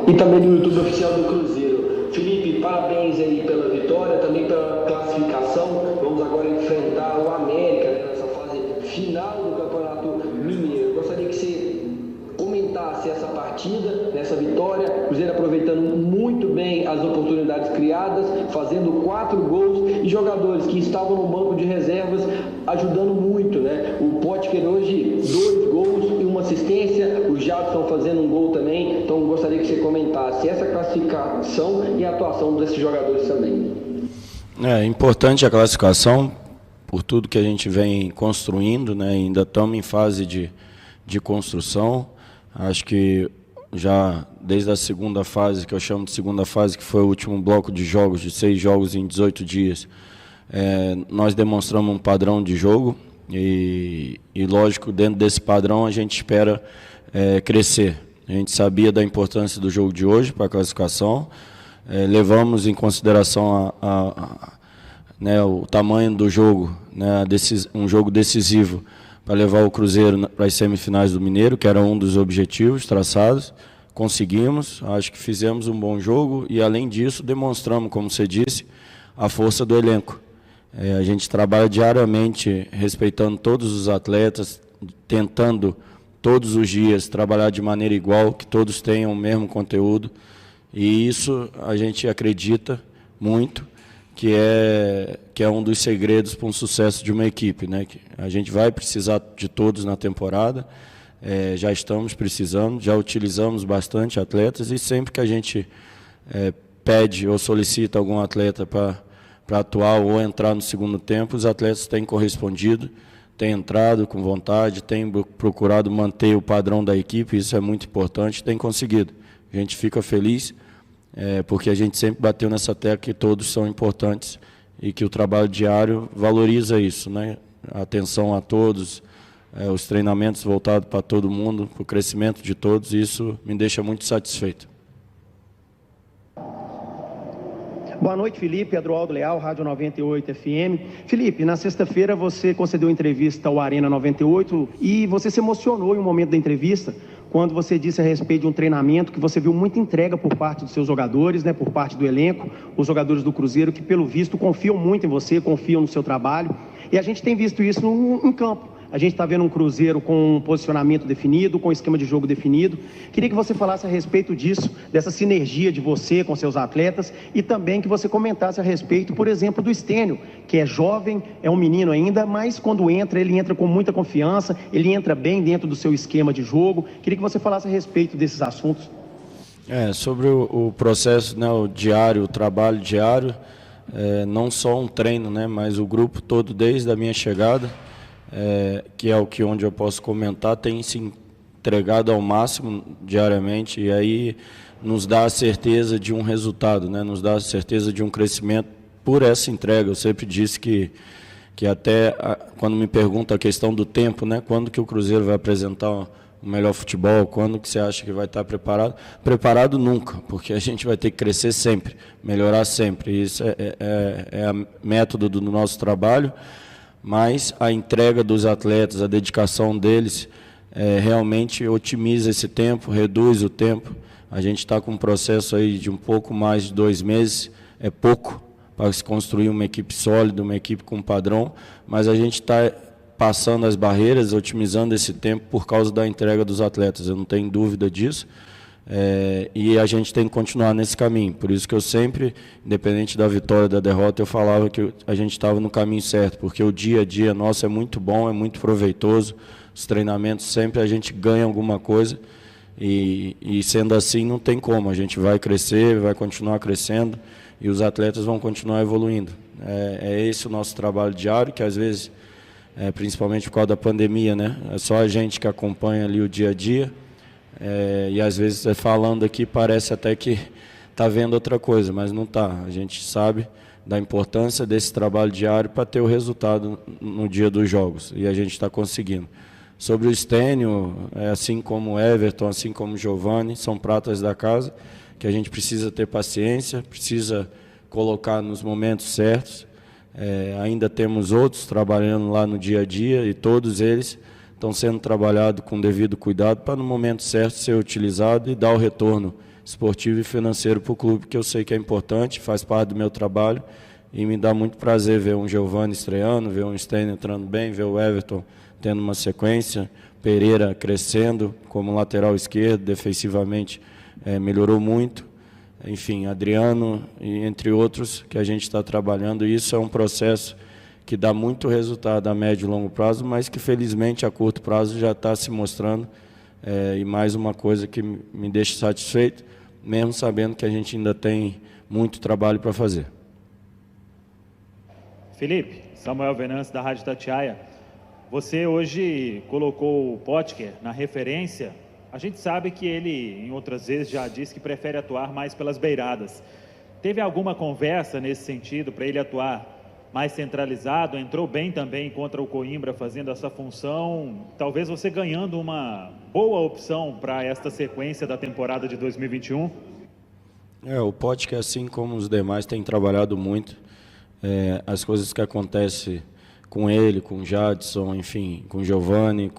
e também no YouTube oficial do Cruzeiro. Felipe, parabéns aí pela vitória, também pela classificação. Vamos agora enfrentar o América, né, nessa fase final do Campeonato Mineiro. Gostaria que você comentasse essa partida, nessa vitória, Cruzeiro aproveitando muito bem as oportunidades criadas, fazendo 4 gols e jogadores que estavam no banco de reservas ajudando muito, né? O Potker hoje 2 gols e uma assistência, o Jadson fazendo um gol também. Então gostaria que você comentasse essa classificação e a atuação desses jogadores também. É importante a classificação por tudo que a gente vem construindo, né? Ainda estamos em fase de construção. Acho que já desde a segunda fase, que eu chamo de segunda fase, que foi o último bloco de jogos, de 6 jogos em 18 dias, nós demonstramos um padrão de jogo e lógico, dentro desse padrão a gente espera crescer. A gente sabia da importância do jogo de hoje para a classificação, levamos em consideração né, o tamanho do jogo, né, um jogo decisivo, para levar o Cruzeiro para as semifinais do Mineiro, que era um dos objetivos traçados. Conseguimos, acho que fizemos um bom jogo e, além disso, demonstramos, como você disse, a força do elenco. A gente trabalha diariamente respeitando todos os atletas, tentando todos os dias trabalhar de maneira igual, que todos tenham o mesmo conteúdo, e isso a gente acredita muito, que é um dos segredos para um sucesso de uma equipe, né? A gente vai precisar de todos na temporada, já estamos precisando, já utilizamos bastante atletas e sempre que a gente pede ou solicita algum atleta para atuar ou entrar no segundo tempo, os atletas têm correspondido, têm entrado com vontade, têm procurado manter o padrão da equipe, isso é muito importante, têm conseguido. A gente fica feliz, porque a gente sempre bateu nessa tecla que todos são importantes e que o trabalho diário valoriza isso, né? A atenção a todos, os treinamentos voltados para todo mundo, para o crescimento de todos, e isso me deixa muito satisfeito. Boa noite, Felipe. Adroaldo Leal, Rádio 98 FM. Felipe, na sexta-feira você concedeu entrevista ao Arena 98 e você se emocionou em um momento da entrevista quando você disse a respeito de um treinamento que você viu muita entrega por parte dos seus jogadores, né, por parte do elenco, os jogadores do Cruzeiro que, pelo visto, confiam muito em você, confiam no seu trabalho. E a gente tem visto isso em campo. A gente está vendo um Cruzeiro com um posicionamento definido, com um esquema de jogo definido. Queria que você falasse a respeito disso, dessa sinergia de você com seus atletas e também que você comentasse a respeito, por exemplo, do Stênio, que é jovem, é um menino ainda, mas quando entra, ele entra com muita confiança, ele entra bem dentro do seu esquema de jogo. Queria que você falasse a respeito desses assuntos. Sobre o processo, né, o diário, o trabalho diário, não só um treino, né, mas o grupo todo desde a minha chegada, que é onde eu posso comentar, tem se entregado ao máximo diariamente e aí nos dá a certeza de um resultado, né? Nos dá a certeza de um crescimento por essa entrega. Eu sempre disse que até quando me pergunta a questão do tempo, né? Quando que o Cruzeiro vai apresentar o melhor futebol, quando que você acha que vai estar preparado? Preparado nunca, porque a gente vai ter que crescer sempre, melhorar sempre. Isso é o método do nosso trabalho. Mas a entrega dos atletas, a dedicação deles, realmente otimiza esse tempo, reduz o tempo. A gente está com um processo aí de um pouco mais de 2 meses, é pouco para se construir uma equipe sólida, uma equipe com padrão, mas a gente está passando as barreiras, otimizando esse tempo por causa da entrega dos atletas, eu não tenho dúvida disso. E a gente tem que continuar nesse caminho, por isso que eu sempre, independente da vitória ou da derrota, eu falava que a gente estava no caminho certo, porque o dia a dia nosso é muito bom, é muito proveitoso, os treinamentos sempre a gente ganha alguma coisa e sendo assim não tem como, a gente vai crescer, vai continuar crescendo e os atletas vão continuar evoluindo. É esse o nosso trabalho diário, que às vezes, principalmente por causa da pandemia, né, é só a gente que acompanha ali o dia a dia. E às vezes falando aqui parece até que está vendo outra coisa, mas não está. A gente sabe da importância desse trabalho diário para ter o resultado no dia dos jogos, e a gente está conseguindo. Sobre o Stênio, assim como o Everton, assim como o Giovani, são pratas da casa, que a gente precisa ter paciência, precisa colocar nos momentos certos. Ainda temos outros trabalhando lá no dia a dia, e todos eles estão sendo trabalhados com devido cuidado para no momento certo ser utilizado e dar o retorno esportivo e financeiro para o clube, que eu sei que é importante, faz parte do meu trabalho, e me dá muito prazer ver um Giovani estreando, ver um Stein entrando bem, ver o Everton tendo uma sequência, Pereira crescendo como lateral esquerdo, defensivamente melhorou muito, enfim, Adriano e entre outros que a gente está trabalhando. Isso é um processo que dá muito resultado a médio e longo prazo, mas que felizmente a curto prazo já está se mostrando, e mais uma coisa que me deixa satisfeito, mesmo sabendo que a gente ainda tem muito trabalho para fazer. Felipe, Samuel Venâncio da Rádio Itatiaia, você hoje colocou o Potker na referência. A gente sabe que ele, em outras vezes, já disse que prefere atuar mais pelas beiradas. Teve alguma conversa nesse sentido para ele atuar mais centralizado? Entrou bem também contra o Coimbra fazendo essa função. Talvez você ganhando uma boa opção para esta sequência da temporada de 2021? O Potker, assim como os demais, tem trabalhado muito. As coisas que acontecem com ele, com o Jadson, enfim, com o Giovani,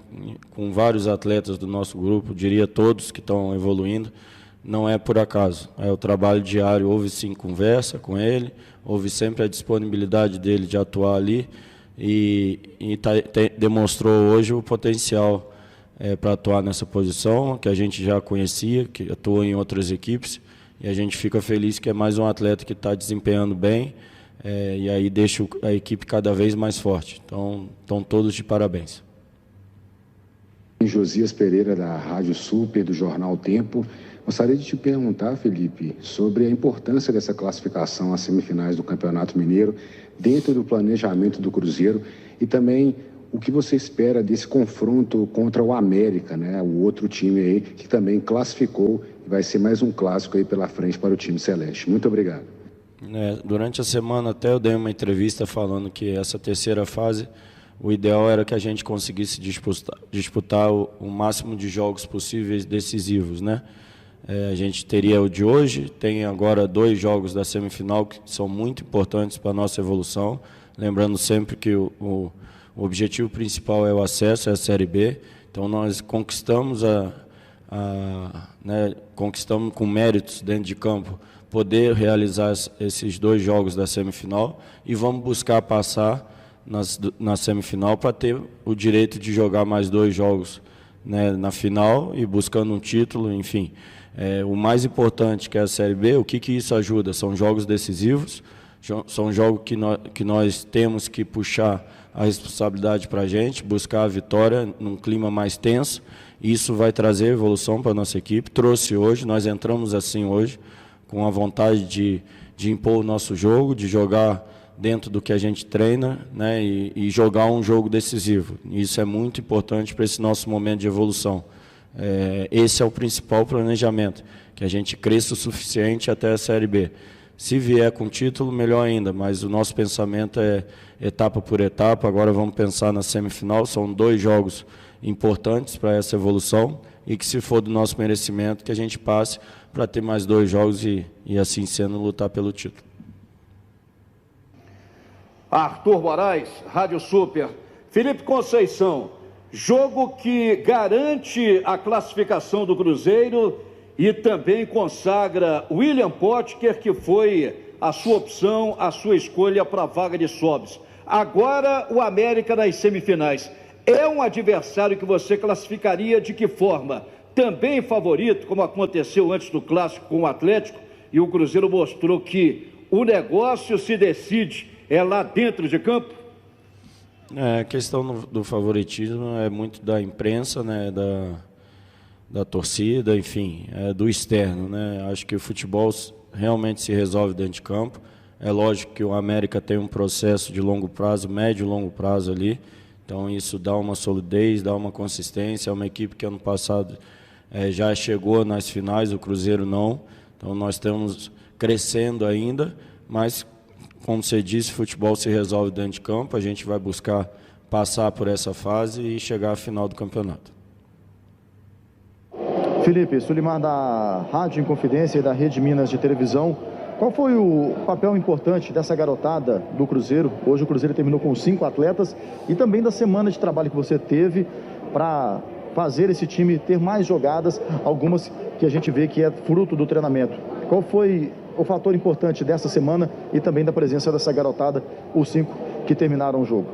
com vários atletas do nosso grupo, diria todos que estão evoluindo, não é por acaso. É o trabalho diário, houve sim conversa com ele, houve sempre a disponibilidade dele de atuar ali e demonstrou hoje o potencial para atuar nessa posição, que a gente já conhecia, que atua em outras equipes, e a gente fica feliz que é mais um atleta que está desempenhando bem, e aí deixa a equipe cada vez mais forte. Então, estão todos de parabéns. Josias Pereira, da Rádio Super, do Jornal Tempo. Gostaria de te perguntar, Felipe, sobre a importância dessa classificação às semifinais do Campeonato Mineiro dentro do planejamento do Cruzeiro e também o que você espera desse confronto contra o América, né? O outro time aí que também classificou e vai ser mais um clássico aí pela frente para o time celeste. Muito obrigado. Durante a semana até eu dei uma entrevista falando que essa terceira fase, o ideal era que a gente conseguisse disputar o máximo de jogos possíveis decisivos, né? A gente teria o de hoje, tem agora 2 jogos da semifinal que são muito importantes para a nossa evolução, lembrando sempre que o objetivo principal é o acesso, é a Série B, então nós conquistamos, conquistamos com méritos dentro de campo, poder realizar esses 2 jogos da semifinal e vamos buscar passar na semifinal para ter o direito de jogar mais 2 jogos, né, na final e buscando um título, enfim. O mais importante que é a Série B, o que isso ajuda? São jogos decisivos, são jogos que nós temos que puxar a responsabilidade para a gente, buscar a vitória num clima mais tenso. Isso vai trazer evolução para a nossa equipe. Trouxe hoje, nós entramos assim hoje, com a vontade de impor o nosso jogo, de jogar dentro do que a gente treina, né, e jogar um jogo decisivo. Isso é muito importante para esse nosso momento de evolução. Esse é o principal planejamento, que a gente cresça o suficiente até a Série B. Se vier com título, melhor ainda, mas o nosso pensamento é etapa por etapa. Agora vamos pensar na semifinal, são 2 jogos importantes para essa evolução e que, se for do nosso merecimento, que a gente passe para ter mais 2 jogos e assim sendo, lutar pelo título. Arthur Moraes, Rádio Super. Felipe Conceição, jogo que garante a classificação do Cruzeiro e também consagra William Potker, que foi a sua opção, a sua escolha para a vaga de Sobis. Agora o América nas semifinais. É um adversário que você classificaria de que forma? Também favorito, como aconteceu antes do Clássico com o Atlético, e o Cruzeiro mostrou que o negócio se decide lá dentro de campo? A questão do favoritismo é muito da imprensa, né, da torcida, enfim, do externo, né? Acho que o futebol realmente se resolve dentro de campo. É lógico que o América tem um processo de longo prazo, médio e longo prazo ali, então isso dá uma solidez, dá uma consistência. É uma equipe que ano passado já chegou nas finais, o Cruzeiro não, então nós estamos crescendo ainda, mas, como você disse, o futebol se resolve dentro de campo. A gente vai buscar passar por essa fase e chegar à final do campeonato. Felipe, Sulimar da Rádio Inconfidência e da Rede Minas de Televisão. Qual foi o papel importante dessa garotada do Cruzeiro? Hoje o Cruzeiro terminou com 5 atletas e também da semana de trabalho que você teve para fazer esse time ter mais jogadas, algumas que a gente vê que é fruto do treinamento. Qual foi o fator importante dessa semana e também da presença dessa garotada, os 5 que terminaram o jogo?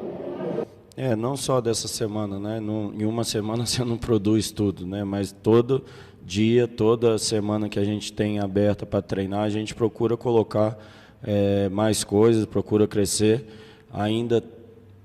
Não só dessa semana, né? Em uma semana você não produz tudo, né? Mas todo dia, toda semana que a gente tem aberta para treinar, a gente procura colocar mais coisas, procura crescer. Ainda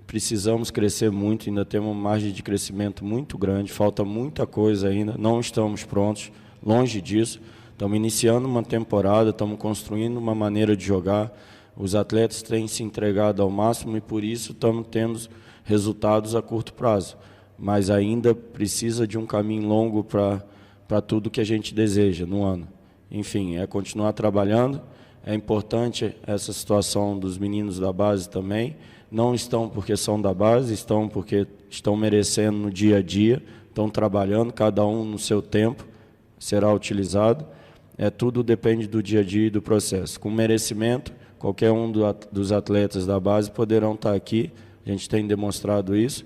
precisamos crescer muito, ainda temos uma margem de crescimento muito grande, falta muita coisa ainda, não estamos prontos, longe disso. Estamos iniciando uma temporada, estamos construindo uma maneira de jogar, os atletas têm se entregado ao máximo e por isso estamos tendo resultados a curto prazo. Mas ainda precisa de um caminho longo para tudo que a gente deseja no ano. Enfim, é continuar trabalhando, é importante essa situação dos meninos da base também. Não estão porque são da base, estão porque estão merecendo no dia a dia, estão trabalhando, cada um no seu tempo, será utilizado. Tudo depende do dia a dia e do processo. Com merecimento, qualquer um dos atletas da base poderão estar aqui, a gente tem demonstrado isso.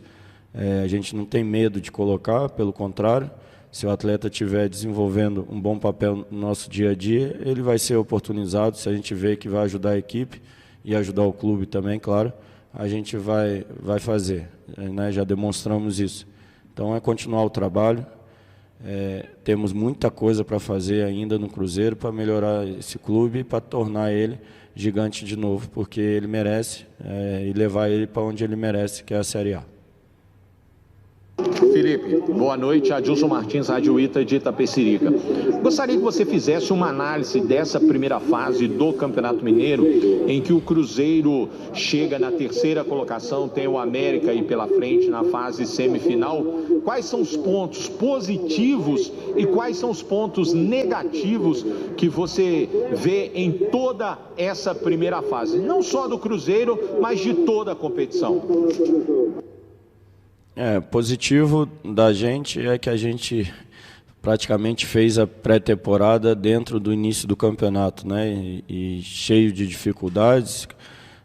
A gente não tem medo de colocar, pelo contrário, se o atleta estiver desenvolvendo um bom papel no nosso dia a dia, ele vai ser oportunizado, se a gente vê que vai ajudar a equipe e ajudar o clube também, claro, a gente vai fazer, né? Já demonstramos isso. Então é continuar o trabalho, temos muita coisa para fazer ainda no Cruzeiro para melhorar esse clube e para tornar ele gigante de novo, porque ele merece e levar ele para onde ele merece, que é a Série A. Felipe, boa noite. Adilson Martins, Rádio Ita de Itapecerica. Gostaria que você fizesse uma análise dessa primeira fase do Campeonato Mineiro, em que o Cruzeiro chega na terceira colocação, tem o América aí pela frente na fase semifinal. Quais são os pontos positivos e quais são os pontos negativos que você vê em toda essa primeira fase? Não só do Cruzeiro, mas de toda a competição. Positivo da gente é que a gente praticamente fez a pré-temporada dentro do início do campeonato, né? E cheio de dificuldades,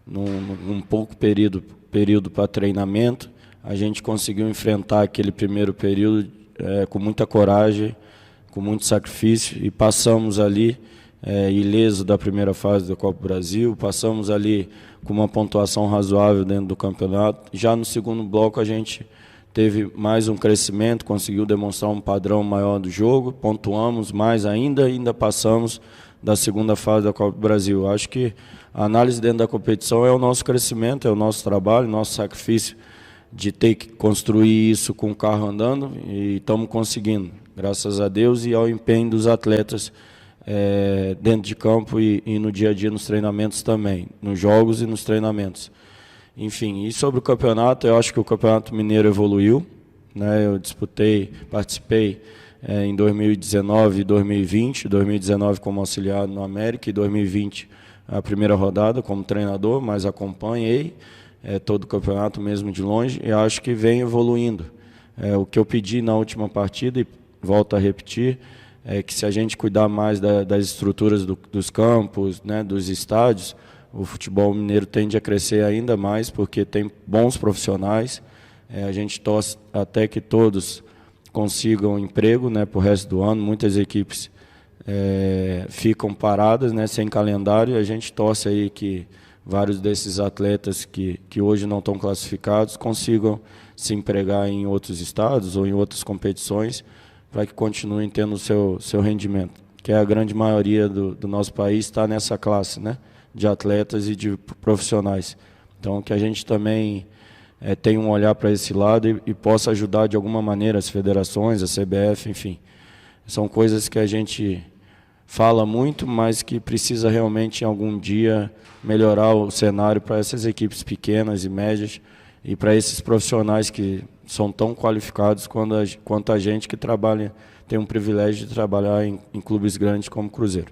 num pouco período para treinamento, a gente conseguiu enfrentar aquele primeiro período com muita coragem, com muito sacrifício e passamos ali ileso da primeira fase da Copa do Brasil, passamos ali com uma pontuação razoável dentro do campeonato. Já no segundo bloco a gente teve mais um crescimento, conseguiu demonstrar um padrão maior do jogo, pontuamos mais ainda passamos da segunda fase da Copa do Brasil. Acho que a análise dentro da competição é o nosso crescimento, é o nosso trabalho, nosso sacrifício de ter que construir isso com o carro andando e estamos conseguindo, graças a Deus e ao empenho dos atletas dentro de campo e no dia a dia nos treinamentos também, nos jogos e nos treinamentos. Enfim, e sobre o campeonato, eu acho que o Campeonato Mineiro evoluiu, né? Eu participei em 2019 e 2020, 2019 como auxiliar no América e 2020 a primeira rodada como treinador, mas acompanhei todo o campeonato mesmo de longe e acho que vem evoluindo. O que eu pedi na última partida, e volto a repetir, é que se a gente cuidar mais das estruturas dos campos, né, dos estádios, o futebol mineiro tende a crescer ainda mais, porque tem bons profissionais. A gente torce até que todos consigam emprego, né, para o resto do ano. Muitas equipes ficam paradas, né, sem calendário. A gente torce aí que vários desses atletas que hoje não estão classificados consigam se empregar em outros estados ou em outras competições, para que continuem tendo o seu rendimento, que é a grande maioria do nosso país está nessa classe, né, de atletas e de profissionais. Então, que a gente também tenha um olhar para esse lado e possa ajudar de alguma maneira as federações, a CBF, enfim. São coisas que a gente fala muito, mas que precisa realmente, em algum dia, melhorar o cenário para essas equipes pequenas e médias e para esses profissionais que são tão qualificados quanto a gente que trabalha, tem um privilégio de trabalhar em clubes grandes como o Cruzeiro.